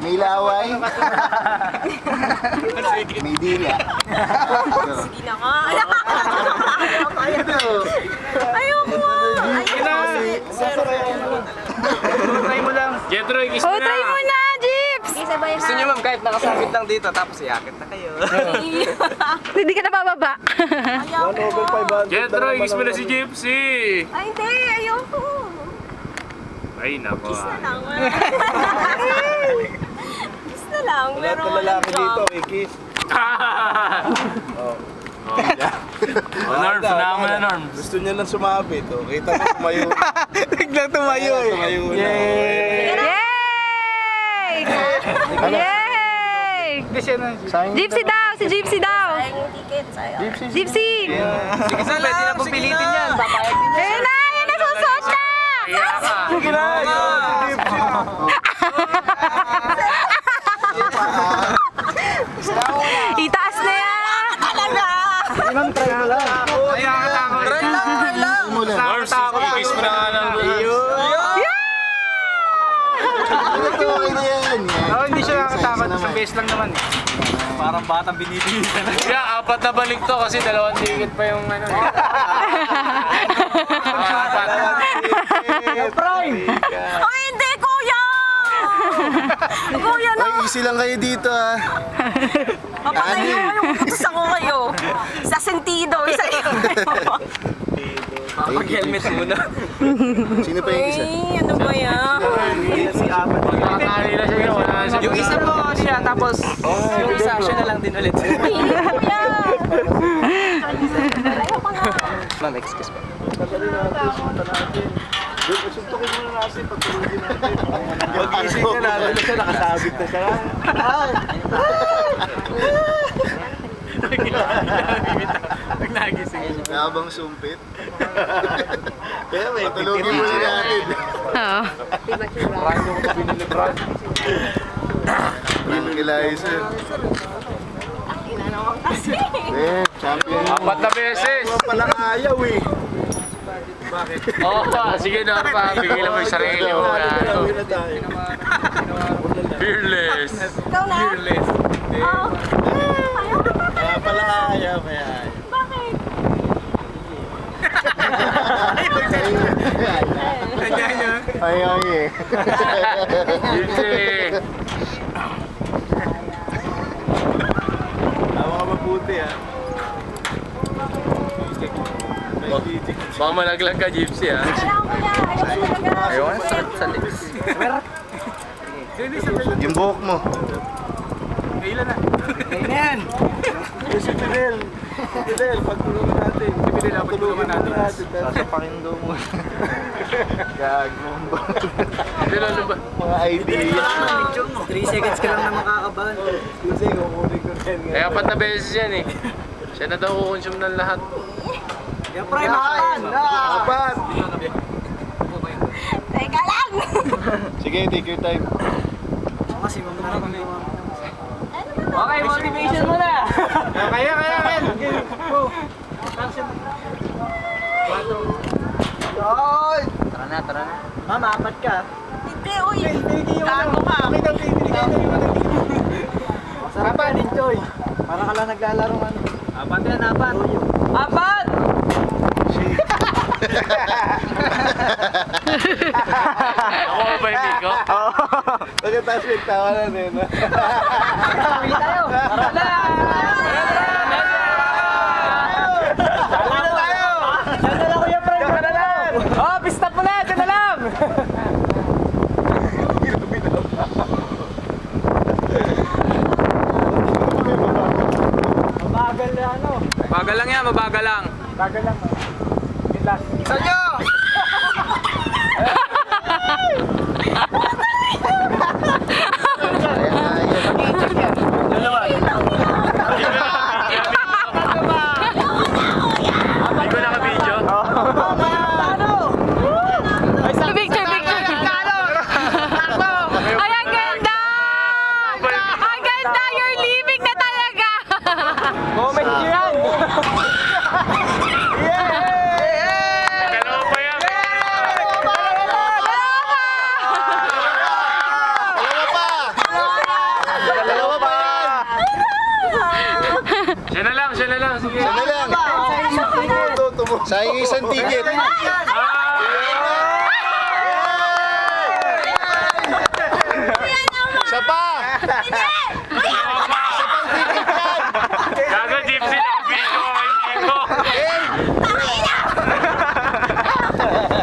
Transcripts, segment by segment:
May laway. May dila. Sige na nga. Ayoko nga. Try mo lang. Jetro, kiss mo na. Try mo na, Jeeps. Gusto nyo ma'am, kahit nakasabit lang dito, tapos iakit na kayo. Hindi ka nabababa. Jetro, kiss mo na si Gypsy. Ay, hindi. Ayoko. Ay, nako. Kiss na lang. Kiss na lang. Lahat ng lalaki dito, may kiss. Norm, sanahan mo na, Norm. Gusto niya lang sumabit, oh. Kita mo, tumayo. Biglang tumayo eh. Tumayo na. Yay! Yay! Gypsy daw! Si Gypsy daw! Gypsy! Sige sa, pwede na pupilitin yan. Papayag din yan. Ayun na! Ayun na! Susot na! Sige na! Itaas na yan! Talaga! Ilang try mo lang. Ay, nakatakot. Try lang. Norm, kiss mo na nga lang. Hindi siya nakakatakot. Isang beses lang naman. Parang batang binibilisan. Kaya, 4 na balik to kasi 2 ticket pa yung ano. Prime! Oh, hindi, kuya! Kuya, no! Ay, easy lang kayo dito, ah. Papakayo yung utos ako kayo. Sa sentido, isa yun. Pag-helmet muna. Sino pa yung isa? Ay, ano ba yan? Si Apat. Kanina siya ginawa na siya. Yung isa po siya, tapos yung isa siya na lang din ulit. Hindi, kuya! Ma'am, excuse me. Suntukin mo na natin, pagtulogin natin. Pag-isip niya natin na siya, nakasabit na siya. Nagising. Nakabang sumpit. Kaya may patulogin mo na natin. Oo. Tranquilizer. Ina naman kasi. Eh, champion. 4 na beses. Pala ayaw eh. Oo, sige Norm, pigilan mo yung sarili mo. Gawin na tayo. Fearless. Ikaw na? Fearless. Oo. Ayoko pa Kaya pala ayaw, kaya ayaw. Bakit? Ay, ay, eh. Gypsy. Tama ka mabuti, ha? Baka malaglag ka, Gypsy, ha? Kailangan ko yan. Ayoko talaga. Ayaw nga sa lips. Yung buhok mo. Kailan na? Ayan! Si Fidel. Fidel, pagtulungan natin. Si Fidel, pagtulungan natin. Sasapakin daw mo. Gagawin ba? Hindi na ano ba? Mga idea. 3 seconds ka lang na makakabahan. Kasi kukunin ko rin. Kaya 4 na beses yan eh. Siya na daw kukonsume ng lahat. Yung prime action! Apat! Teka lang! Sige, take your time. Kasi mamaya kami. Okay, Motivation mo na! Kaya, Ken! Tara na. Ma'am, 4 ka. Hindi, uy! Gago ka! Sarapan din, Choy. Para ka lang naglalaro ano. 4 yan, 4. 4! Ako ba yung Nico? Oo. Pagkatapos may tawanan eh, no? Pili tayo! Tara na! Diyan na lang, Kuya Fred! Diyan na lang! Oh, pista po na! Diyan na lang! Mabagal na ano? Mabagal lang yan, mabagal lang. Bagal lang. Sanyo! Hindi ko naka-video. Picture! Ay, ang ganda! Ang ganda! You're leaving na talaga! Comment nyo yan! Dalawa pa yan. Siya na lang, siya na lang. Sige. Sana lang. Sayang isang ticket. Isa pa! Isa pang ticket yan! Gaga, Gypsy lang. Video ko kay Nico.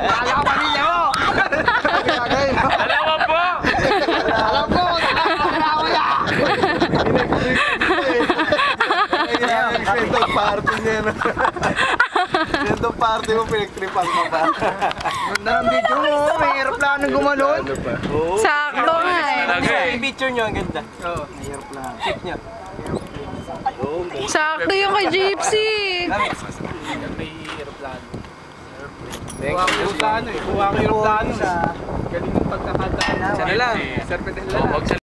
Kala ko pamilya mo! Dalawa po. Alam ko! Kala ko yan! Sendong party niya. Sendong party mo, pinagtripan mo pa. Ganda ng video mo, may aeroplano gumalon. Sakto nga eh. Talaga eh. Yung picture nyo, ang ganda. Oo, may aeroplano. Check nyo. Sakto yung kay Gypsy. May aeroplano. Kuha ko yung plano eh. Kuha ko yung plano. Galing ng pagkakadaan. Sana lang. Sir, pwede lang.